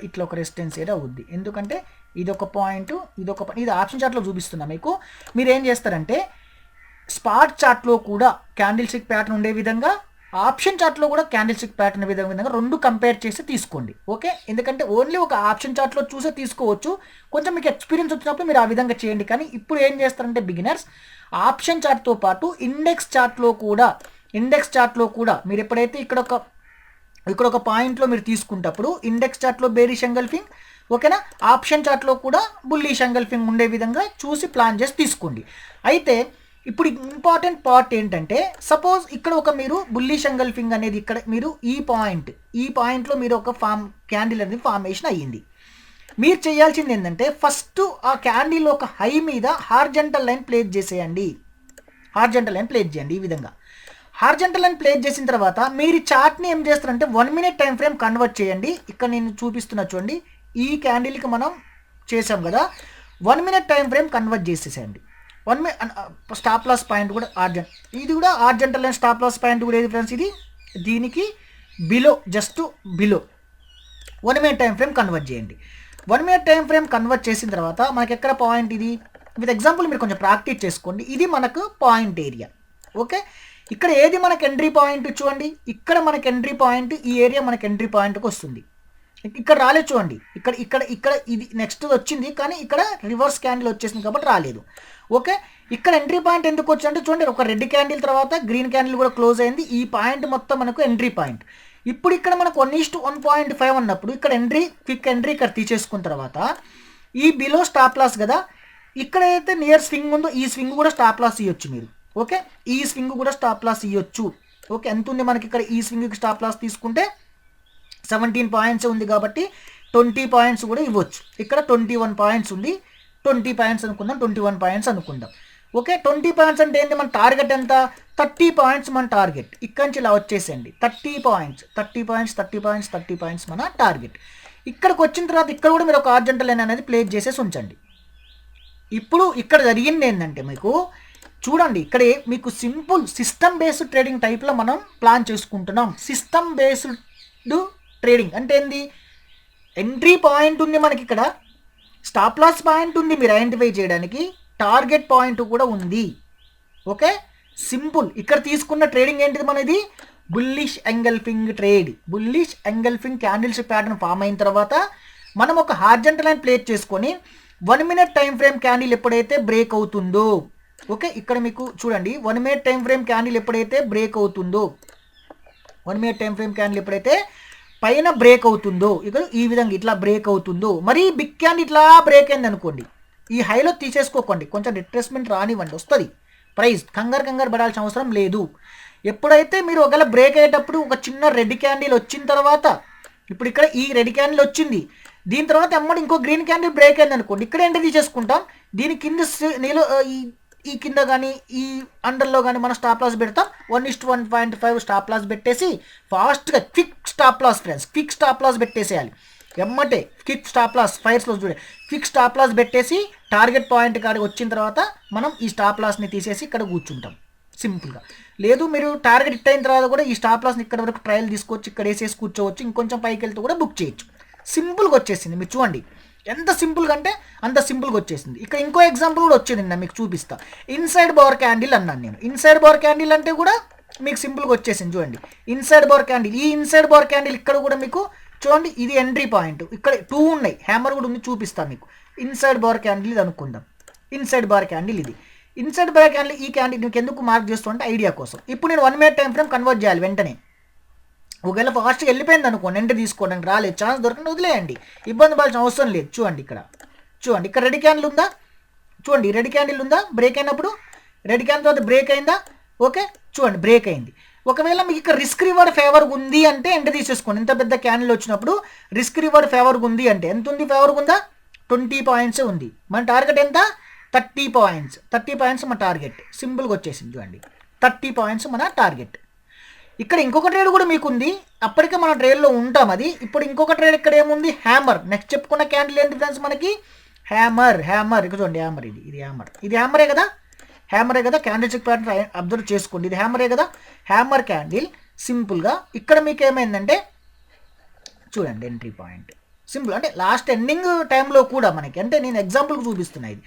ఇట్లా ఒక రెసిస్టెన్స్ ఏరియా అవుద్ది. ఎందుకంటే ఇదొక పాయింట్, ఇది ఆప్షన్ చార్ట్లో చూపిస్తున్నా మీకు. మీరు ఏం చేస్తారంటే స్పాట్ చార్ట్లో కూడా క్యాండిల్ స్టిక్ ప్యాటర్న్ ఉండే విధంగా, ఆప్షన్ చార్ట్లో కూడా క్యాండిల్ స్టిక్ ప్యాటర్న్ విధంగా రెండు కంపేర్ చేసి తీసుకోండి, ఓకే? ఎందుకంటే ఓన్లీ ఒక ఆప్షన్ చార్ట్లో చూసే తీసుకోవచ్చు, కొంచెం మీకు ఎక్స్పీరియన్స్ వచ్చినప్పుడు మీరు ఆ విధంగా చేయండి. కానీ ఇప్పుడు ఏం చేస్తారంటే బిగినర్స్ ఆప్షన్ చార్ట్తో పాటు ఇండెక్స్ చార్ట్లో కూడా మీరు ఎప్పుడైతే ఇక్కడ ఒక పాయింట్లో మీరు తీసుకుంటప్పుడు ఇండెక్స్ చార్ట్లో బేరిష్ ఎంగల్ఫింగ్, ఓకేనా? ఆప్షన్ చార్ట్లో కూడా బుల్లిష్ ఎంగల్ఫింగ్ ఉండే విధంగా చూసి ప్లాన్ చేసి తీసుకోండి. అయితే ఇప్పుడు ఇంపార్టెంట్ పార్ట్ ఏంటంటే సపోజ్ ఇక్కడ ఒక మీరు బుల్లిష్ ఎంగల్ఫింగ్ అనేది ఇక్కడ మీరు ఈ పాయింట్లో మీరు ఒక క్యాండిల్ అనేది ఫార్మేషన్ అయ్యింది. మీరు చేయాల్సింది ఏంటంటే ఫస్ట్ ఆ క్యాండిల్ ఒక హై మీద హార్జెంటల్ లైన్ ప్లేస్ చేసేయండి, ఈ విధంగా హార్జెంటల్ లైన్ ప్లేస్ చేసిన తర్వాత మీరు చార్ట్ని ఏం చేస్తారంటే 1 మినిట్ టైం ఫ్రేమ్ కన్వర్ట్ చేయండి. ఇక్కడ నేను చూపిస్తున్నా చూడండి, ఈ క్యాండిల్కి మనం చేసాం కదా, 1 మినిట్ టైం ఫ్రేమ్ కన్వర్ట్ చేసేసేయండి. స్టాప్ లాస్ పాయింట్ కూడా ఇది కూడా horizontal line stop loss point కూడా ఏది ఫ్రెండ్స్, ఇది దీనికి just below 1 minute time frame convert చేయండి. 1 మినిట్ టైం ఫ్రేమ్ కన్వర్ట్ చేసిన తర్వాత మనకి ఎక్కడ పాయింట్ ఇది విత్ ఎగ్జాంపుల్ మీరు కొంచెం ప్రాక్టీస్ చేసుకోండి. ఇది మనకు పాయింట్ ఏరియా. ఓకే, ఇక్కడ ఏది మనకు ఎంట్రీ పాయింట్ చూడండి, ఇక్కడ మనకు ఎంట్రీ పాయింట్, ఈ ఏరియా మనకు ఎంట్రీ పాయింట్కి వస్తుంది. ఇక్కడ రాలేదు చూడండి, ఇక్కడ ఇక్కడ ఇక్కడ ఇది నెక్స్ట్ వచ్చింది, కానీ ఇక్కడ రివర్స్ క్యాండిల్ వచ్చేసింది కాబట్టి రాలేదు. ఓకే, ఇక్కడ ఎంట్రీ పాయింట్ ఎందుకు వచ్చిందంటే చూడండి, ఒక రెడ్ క్యాండిల్ తర్వాత గ్రీన్ క్యాండిల్ కూడా క్లోజ్ అయింది. ఈ పాయింట్ మొత్తం మనకు ఎంట్రీ పాయింట్. ఇప్పుడు ఇక్కడ మనకు 1:1.5 అన్నప్పుడు ఇక్కడ ఎంట్రీ, క్విక్ ఎంట్రీ ఇక్కడ తీసేసుకున్న తర్వాత ఈ బిలో స్టాప్ లాస్ కదా, ఇక్కడైతే నియర్ స్వింగ్ ఉందో ఈ స్వింగ్ కూడా స్టాప్ లాస్ ఇవ్వచ్చు మీరు. ఓకే, ఈ స్వింగ్ కూడా స్టాప్ లాస్ ఇవ్వచ్చు. ఓకే, ఎంత ఉంది మనకి ఇక్కడ ఈ స్వింగ్కి స్టాప్ లాస్ తీసుకుంటే 17 పాయింట్స్ ఉంది కాబట్టి 20 పాయింట్స్ కూడా ఇవ్వచ్చు. ఇక్కడ 21 పాయింట్స్ ఉంది, 20 పాయింట్స్ అనుకుందాం, 21 పాయింట్స్ అనుకుందాం. ఓకే, 20 పాయింట్స్ అంటే ఏంటి, మన టార్గెట్ ఎంత, 30 పాయింట్స్ మన టార్గెట్. ఇక్కడ నుంచి ఇలా వచ్చేసేయండి, 30 పాయింట్స్, 30 పాయింట్స్, 30 పాయింట్స్, 30 పాయింట్స్ మన టార్గెట్. ఇక్కడికి వచ్చిన తర్వాత ఇక్కడ కూడా మీరు ఒక హారిజాంటల్ లైన్ అనేది ప్లేస్ చేసేసి ఉంచండి. ఇప్పుడు ఇక్కడ జరిగింది ఏంటంటే మీకు చూడండి, ఇక్కడ మీకు సింపుల్ సిస్టమ్ బేస్డ్ ట్రేడింగ్ టైప్లో మనం ప్లాన్ చేసుకుంటున్నాం. సిస్టమ్ బేస్డ్ ట్రేడింగ్ అంటే ఏంది, ఎంట్రీ పాయింట్ ఉంది మనకి, ఇక్కడ స్టాప్ లాస్ పాయింట్ ఉంది మీరు ఐడెంటిఫై చేయడానికి, టార్గెట్ పాయింట్ కూడా ఉంది. Okay, simple. ఇక్కడ తీసుకున్న ట్రేడింగ్ ఏంటిది మనది, bullish engulfing trade. Bullish engulfing candles pattern form అయిన తర్వాత మనం ఒక హారిజాంటల్ లైన్ ప్లేస్ చేసుకొని 1 minute టైం ఫ్రేమ్ క్యాండిల్ ఎప్పుడైతే బ్రేక్ అవుతుందో, ఓకే ఇక్కడ మీకు చూడండి 1 minute టైం ఫ్రేమ్ క్యాండిల్ ఎప్పుడైతే బ్రేక్ అవుతుందో, 1 minute టైం ఫ్రేమ్ క్యాండిల్ ఎప్పుడైతే పైన బ్రేక్ అవుతుందో, ఇక్కడ ఈ విధంగా ఇట్లా బ్రేక్ అవుతుందో, మరి బిగ్ క్యాండిల్ ఇట్లా బ్రేక్ అయింది అనుకోండి, ఈ హైలో తీసేసుకోకండి, కొంచెం రిట్రేస్మెంట్ రానివ్వండి, వస్తుంది ప్రైస్, కంగారు పడాల్సిన అవసరం లేదు. ఎప్పుడైతే మీరు ఒకవేళ బ్రేక్ అయ్యేటప్పుడు ఒక చిన్న రెడ్ క్యాండిల్ వచ్చిన తర్వాత, ఇప్పుడు ఇక్కడ ఈ రెడ్ క్యాండిల్ వచ్చింది, దీని తర్వాత అమ్మడి ఇంకో గ్రీన్ క్యాండిల్ బ్రేక్ అయింది అనుకోండి, ఇక్కడ ఎంట్రీ తీసేసుకుంటాం. దీని కింద ఈ కింద కానీ ఈ అండర్లో కానీ మనం స్టాప్ లాస్ పెడతాం. 1:1.5 స్టాప్ లాస్ పెట్టేసి ఫాస్ట్గా quick stop loss friends, quick stop loss పెట్టేసేయాలి. ఎమ్మటే క్విక్ స్టాప్ లాస్ ఫైర్స్లో చూడండి, క్విక్ స్టాప్ లాస్ పెట్టేసి టార్గెట్ పాయింట్ కాడికి వచ్చిన తర్వాత మనం ఈ స్టాప్ లాస్ని తీసేసి ఇక్కడ కూర్చుంటాం సింపుల్గా. లేదు మీరు టార్గెట్ హిట్ అయిన తర్వాత కూడా ఈ స్టాప్ లాస్ని ఇక్కడ వరకు ట్రయల్ తీసుకోవచ్చు, ఇక్కడ వేసేసి కూర్చోవచ్చు, ఇంకొంచెం పైకి వెళ్తూ కూడా బుక్ చేయొచ్చు. సింపుల్గా వచ్చేసింది. మీరు చూడండి ఎంత సింపుల్గా అంటే అంత సింపుల్గా వచ్చేసింది. ఇక్కడ ఇంకో ఎగ్జాంపుల్ కూడా వచ్చింది, నేను మీకు చూపిస్తా. ఇన్సైడ్ బవర్ క్యాండిల్ అన్నాను నేను. ఇన్సైడ్ బవర్ క్యాండిల్ అంటే కూడా మీకు సింపుల్గా వచ్చేసింది చూడండి. ఇన్సైడ్ బవర్ క్యాండిల్, ఈ ఇన్సైడ్ బవర్ క్యాండిల్ ఇక్కడ కూడా మీకు చూడండి, ఇది ఎంట్రీ పాయింట్, ఇక్కడ 2 ఉన్నాయి, హ్యామర్ కూడా ఉంది, చూపిస్తాను మీకు. ఇన్సైడ్ బవర్ క్యాండిల్ ఇది అనుకుందాం, ఇన్సైడ్ బవర్ క్యాండిల్ ఇది. ఇన్సైడ్ బవర్ క్యాండిల్ ఈ క్యాండిల్ నీకు ఎందుకు మార్క్ చేస్తుంటే ఐడియా కోసం. ఇప్పుడు నేను 1 minute టైం ఫ్రేమ్ కన్వర్ట్ చేయాలి వెంటనే. ఒకవేళ ఫాస్ట్గా వెళ్ళిపోయింది అనుకోండి, ఎంట్రీ తీసుకోవడానికి రాలేదు, ఛాన్స్ దొరకని వదిలేయండి, ఇబ్బంది పడాల్సిన అవసరం లేదు. చూడండి ఇక్కడ, చూడండి ఇక్కడ రెడ్ క్యాండిల్ ఉందా, చూడండి రెడ్ క్యాండిల్ ఉందా, బ్రేక్ అయినప్పుడు రెడ్ క్యాండిల్ తర్వాత బ్రేక్ అయిందా, ఓకే చూడండి బ్రేక్ అయింది. ఒకవేళ మీకు ఇక్కడ రిస్క్ రివార్డ్ ఫేవర్గా ఉంది అంటే ఎంట్రీ తీసేసుకోండి. ఇంత పెద్ద క్యాండిల్ వచ్చినప్పుడు రిస్క్ రివార్డ్ ఫేవర్గా ఉంది అంటే ఎంత ఉంది, ఫేవర్గా ఉందా, 20 పాయింట్స్ ఉంది. మన టార్గెట్ ఎంత, 30 పాయింట్స్, 30 పాయింట్స్ మన టార్గెట్. సింపుల్గా వచ్చేసింది చూడండి, 30 పాయింట్స్ మన టార్గెట్. ఇక్కడ ఇంకొక ట్రేడ్ కూడా మీకు ఉంది, అప్పటికే మన ట్రేడ్లో ఉంటాం అది. ఇప్పుడు ఇంకొక ట్రేడ్ ఇక్కడ ఏముంది, హ్యామర్. నెక్స్ట్ చెప్పుకున్న క్యాండిల్ ఏంటి ఫ్రెండ్స్ మనకి, హ్యామర్. ఇక్కడ చూడండి హ్యామర్, ఇది హ్యామర్, ఇది హ్యామరే కదా, హ్యామరే కదా, క్యాండిల్ స్టిక్ ప్యాటర్న్ అబ్జర్వ్ చేసుకోండి, ఇది హ్యామరే కదా, హ్యామర్ క్యాండిల్. సింపుల్గా ఇక్కడ మీకు ఏమైందంటే చూడండి ఎంట్రీ పాయింట్ సింపుల్, అంటే లాస్ట్ ఎండింగ్ టైంలో కూడా మనకి, అంటే నేను ఎగ్జాంపుల్కి చూపిస్తున్నా, ఇది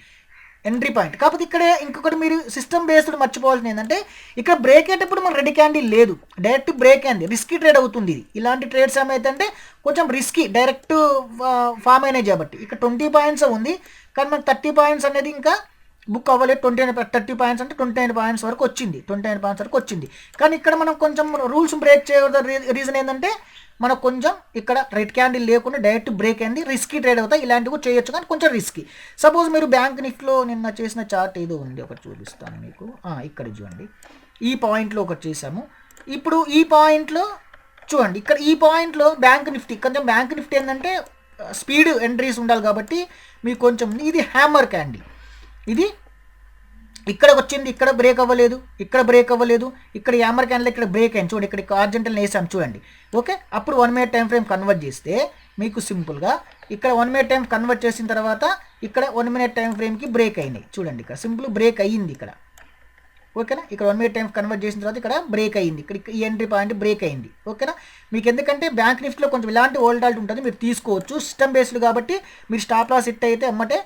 ఎంట్రీ పాయింట్. కాకపోతే ఇక్కడే ఇంకొకటి మీరు సిస్టమ్ బేస్డ్ మర్చిపోవాల్సింది ఏంటంటే, ఇక్కడ బ్రేక్ అయ్యేటప్పుడు మన రెడ్ క్యాండిల్ లేదు, డైరెక్ట్ బ్రేక్ అయింది, రిస్కీ ట్రేడ్ అవుతుంది ఇది. ఇలాంటి ట్రేడ్స్ ఏమైతే కొంచెం రిస్కీ, డైరెక్ట్ ఫామ్ అయినాయి కాబట్టి. ఇక్కడ 20 పాయింట్స్ ఉంది, కానీ మనకు 30 పాయింట్స్ అనేది ఇంకా బుక్ అవ్వలేదు. 30 పాయింట్స్ అంటే 29 పాయింట్స్ వరకు వచ్చింది, 29 పాయింట్స్ వరకు వచ్చింది. కానీ ఇక్కడ మనం కొంచెం రూల్స్ బ్రేక్ చేయడం రీజన్ ఏంటంటే, మనకు కొంచెం ఇక్కడ రెడ్ క్యాండిల్ లేకుండా డైరెక్ట్ బ్రేక్ అయింది, రిస్కీ ట్రేడ్ అవుతాయి. ఇలాంటివి చేయొచ్చు కానీ కొంచెం రిస్కీ. సపోజ్ మీరు బ్యాంక్ నిఫ్టీలో నిన్న చేసిన చార్ట్ ఏదో ఉంది, ఒకటి చూపిస్తాను మీకు. ఇక్కడ చూడండి, ఈ పాయింట్లో ఒకటి చేసాము. ఇప్పుడు ఈ పాయింట్లో చూడండి, ఇక్కడ ఈ పాయింట్లో బ్యాంక్ నిఫ్టీ, కొంచెం బ్యాంక్ నిఫ్టీ ఏంటంటే స్పీడ్ ఎంట్రీస్ ఉండాలి కాబట్టి మీకు కొంచెం, ఇది హ్యామర్ క్యాండిల్, ఇది ఇక్కడ వచ్చింది, ఇక్కడ బ్రేక్ అవ్వలేదు, ఇక్కడ బ్రేక్ అవ్వలేదు, ఇక్కడ హ్యామర్ క్యాండిల్ ఇక్కడ బ్రేక్ అయింది చూడండి, ఇక్కడ హారిజాంటల్ వేసాం చూడండి. ఓకే, అప్పుడు 1 minute టైం ఫ్రేమ్ కన్వర్ట్ చేస్తే మీకు సింపుల్గా ఇక్కడ 1 minute టైం కన్వర్ట్ చేసిన తర్వాత ఇక్కడ 1 minute టైం ఫ్రేమ్కి బ్రేక్ అయినాయి చూడండి, ఇక్కడ సింపుల్ బ్రేక్ అయ్యింది ఇక్కడ. ఓకేనా, ఇక్కడ 1 minute టైం కన్వర్ట్ చేసిన తర్వాత ఇక్కడ బ్రేక్ అయ్యింది, ఇక్కడ ఈ ఎంట్రీ పాయింట్ బ్రేక్ అయింది. ఓకేనా, మీకు ఎందుకంటే బ్యాంక్ నిఫ్టీలో కొంచెం ఇలాంటి వోల్టాలిటీ ఉంటుంది, మీరు తీసుకోవచ్చు. సిస్టమ్ బేస్డ్ కాబట్టి మీరు స్టాప్ లాస్ హిట్ అయితే అమ్మటే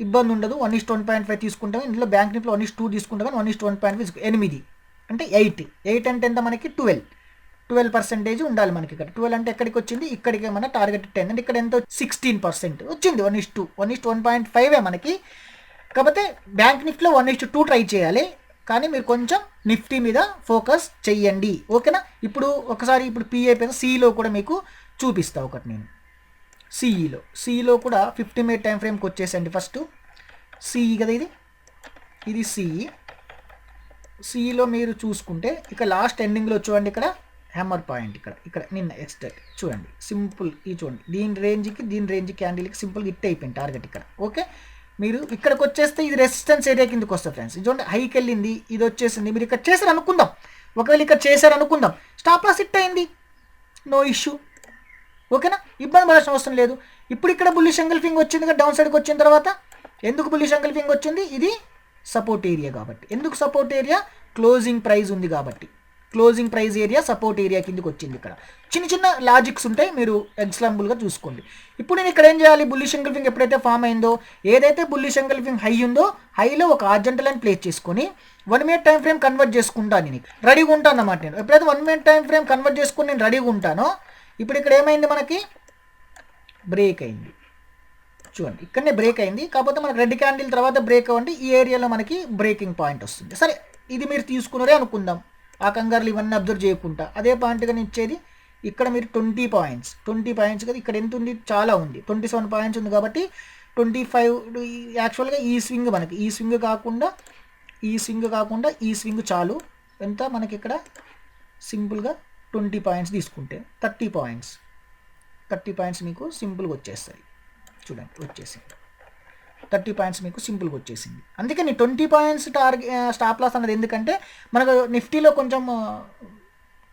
ఇబ్బంది ఉండదు. 1:1.5 తీసుకుంటాం. ఇందులో బ్యాంక్ నిఫ్టీలో 1:2 తీసుకుంటాం, కానీ 1:1.5 8 అంటే 8 అంటే ఎంత మనకి 12% ఉండాలి మనకి ఇక్కడ. 12 అంటే ఎక్కడికి వచ్చింది, ఇక్కడికి మన టార్గెట్ 10 అంటే ఇక్కడ ఎంత 16% వచ్చింది. 1:1.5 మనకి. కాకపోతే బ్యాంక్ నిఫ్టీలో 1:2 ట్రై చేయాలి, కానీ మీరు కొంచెం నిఫ్టీ మీద ఫోకస్ చెయ్యండి, ఓకేనా. ఇప్పుడు ఒకసారి ఇప్పుడు పిఏ పైన సిఈలో కూడా మీకు చూపిస్తా ఒకటి నేను. సిఈలో కూడా 50 మినిట్ టైం ఫ్రేమ్కి వచ్చేసండి. ఫస్ట్ సిఈ కదా, ఇది సిఈలో మీరు చూసుకుంటే ఇక్కడ లాస్ట్ ఎండింగ్లో చూడండి, ఇక్కడ హ్యామర్ పాయింట్ ఇక్కడ నిన్న ఎక్స్టెట్ చూడండి, సింపుల్ ఇది చూడండి, దీని రేంజ్కి క్యాండిల్కి సింపుల్గా హిట్ అయిపోయింది టార్గెట్ ఇక్కడ, ఓకే. మీరు ఇక్కడికి వచ్చేస్తే ఇది రెసిస్టెన్స్ ఏరియా కిందకి వస్తుంది ఫ్రెండ్స్. ఇది చూడండి హైకి వెళ్ళింది, ఇది వచ్చేసింది. మీరు ఇక్కడ చేశారు అనుకుందాం, ఒకవేళ ఇక్కడ చేశారు అనుకుందాం, స్టాప్ లాస్ హిట్ అయింది, నో ఇష్యూ, ఓకేనా, ఇబ్బంది పడాల్సిన అవసరం లేదు. ఇప్పుడు ఇక్కడ బుల్లిష్ ఎంగల్ఫింగ్ వచ్చింది కదా, డౌన్ సైడ్కి వచ్చిన తర్వాత ఎందుకు బుల్లిష్ ఎంగల్ఫింగ్ వచ్చింది, ఇది సపోర్ట్ ఏరియా కాబట్టి. ఎందుకు సపోర్ట్ ఏరియా, క్లోజింగ్ ప్రైస్ ఉంది కాబట్టి, closing price area support area కిందకి వచ్చింది. ఇక్కడ చిన్న చిన్న లాజిక్స్ ఉంటాయి, మీరు ఎగ్జాంపుల్గా చూసుకోండి. ఇప్పుడు నేను ఇక్కడ ఏం చేయాలి, బుల్లిష్ ఎంగల్ఫింగ్ ఎప్పుడైతే ఫామ్ అయిందో, ఏదైతే బుల్లిష్ ఎంగల్ఫింగ్ హై ఉందో, హైలో ఒక హారిజాంటల్ లైన్ ప్లేస్ చేసుకొని 1 మినిట్ టైం ఫ్రేమ్ కన్వర్ట్ చేసుకుంటాను. నేను రెడీగా ఉంటాను అన్నమాట. నేను ఎప్పుడైతే 1 మినిట్ టైం ఫ్రేమ్ కన్వర్ట్ చేసుకుని నేను రెడీగా ఉంటానో, ఇప్పుడు ఇక్కడ ఏమైంది, మనకి బ్రేక్ అయింది చూడండి, ఇక్కడనే బ్రేక్ అయింది. కాకపోతే మనకి రెడ్ క్యాండిల్ తర్వాత బ్రేక్ అవ్వండి, ఈ ఏరియాలో మనకి బ్రేకింగ్ పాయింట్ వస్తుంది. సరే, ఇది మీరు తీసుకున్నారే అనుకుందాం, ఆ కంగారులు ఇవన్నీ అబ్జర్వ్ చేయకుండా. అదే పాయింట్గా నేను ఇచ్చేది ఇక్కడ మీరు 20 పాయింట్స్ కదా, ఇక్కడ ఎంత ఉంది, చాలా ఉంది, 27 పాయింట్స్ ఉంది కాబట్టి 25. యాక్చువల్గా ఈ స్వింగ్ మనకి ఈ స్వింగ్ కాకుండా ఈ స్వింగ్ చాలు. ఎంత మనకి ఇక్కడ సింపుల్గా 20 పాయింట్స్ తీసుకుంటే 30 పాయింట్స్ మీకు సింపుల్గా వచ్చేస్తాయి. చూడండి వచ్చేసింది 30 పాయింట్స్ మీకు సింపుల్గా వచ్చేసింది. అందుకని 20 పాయింట్స్ స్టాప్ లాస్ అన్నది ఎందుకంటే మనకు నిఫ్టీలో కొంచెం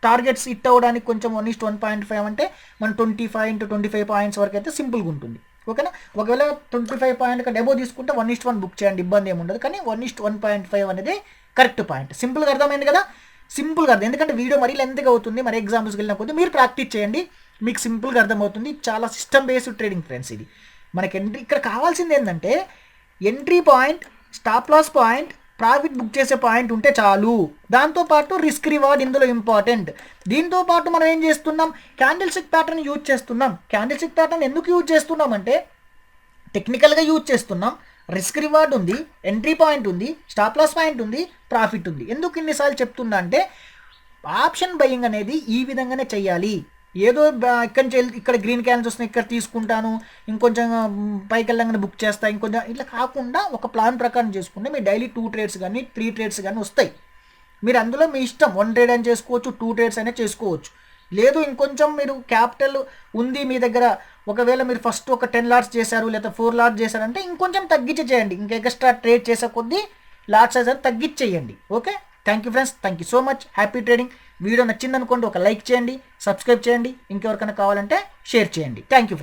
టార్గెట్స్ హిట్ అవ్వడానికి కొంచెం 1:1.5 అంటే మనం 25 into 25 పాయింట్స్ వరకు అయితే సింపుల్గా ఉంటుంది, ఓకేనా. ఒకవేళ 25 పాయింట్ కంటే అబోవ్ తీసుకుంటే 1:1 బుక్ చేయండి, ఇబ్బంది ఏమి ఉండదు. కానీ 1:1.5 అనేది కరెక్ట్ పాయింట్. సింపుల్గా అర్థమైంది కదా, సింపుల్గా అర్థం. ఎందుకంటే వీడియో మరీ లెంత్గా అవుతుంది, మరి ఎగ్జాంపుల్స్కి వెళ్ళిన కొద్ది మీరు ప్రాక్టీస్ చేయండి, మీకు సింపుల్గా అర్థమవుతుంది. చాలా సిస్టమ్ బేస్డ్ ట్రేడింగ్ ఫ్రెండ్స్ ఇది. మనకి ఎంట్రీ ఇక్కడ కావాల్సింది ఏంటంటే entry point, stop loss point, profit book చేసే పాయింట్ ఉంటే చాలు. దాంతోపాటు రిస్క్ రివార్డ్ ఇందులో ఇంపార్టెంట్. దీంతోపాటు మనం ఏం చేస్తున్నాం, క్యాండిల్ స్టిక్ ప్యాటర్న్ యూజ్ చేస్తున్నాం. క్యాండిల్ స్టిక్ ప్యాటర్న్ ఎందుకు యూజ్ చేస్తున్నాం అంటే టెక్నికల్గా యూజ్ చేస్తున్నాం. రిస్క్ రివార్డ్ ఉంది, ఎంట్రీ పాయింట్ ఉంది, స్టాప్ లాస్ పాయింట్ ఉంది, ప్రాఫిట్ ఉంది. ఎందుకు ఇన్నిసార్లు చెప్తున్నా అంటే ఆప్షన్ బయింగ్ అనేది ఈ విధంగానే చెయ్యాలి. ఏదో ఇక్కడి నుంచి ఇక్కడ గ్రీన్ క్యాన్స్ వస్తున్నాయి, ఇక్కడ తీసుకుంటాను, ఇంకొంచెం పైకి వెళ్ళగానే బుక్ చేస్తా, ఇంకొంచెం ఇట్లా కాకుండా ఒక ప్లాన్ ప్రకారం చేసుకుంటే మీరు డైలీ 2 ట్రేడ్స్ కానీ 3 ట్రేడ్స్ కానీ వస్తాయి. మీరు అందులో మీ ఇష్టం 1 ట్రేడ్ అని చేసుకోవచ్చు, 2 ట్రేడ్స్ అయినా చేసుకోవచ్చు. లేదు ఇంకొంచెం మీరు క్యాపిటల్ ఉంది మీ దగ్గర, ఒకవేళ మీరు ఫస్ట్ ఒక 10 లాట్స్ చేశారు లేదా 4 లాట్స్ చేశారంటే ఇంకొంచెం తగ్గించి చేయండి, ఇంకా ఎక్స్ట్రా ట్రేడ్ చేసే కొద్దీ లాట్ సైజ్ అని తగ్గించేయండి, okay. Thank you friends, thank you so much, happy trading. Video నచ్చిందనుకోండి ఒక లైక్ చేయండి, సబ్స్క్రైబ్ చేయండి, ఇంకెవరికైనా కావాలంటే షేర్ చేయండి. Thank you.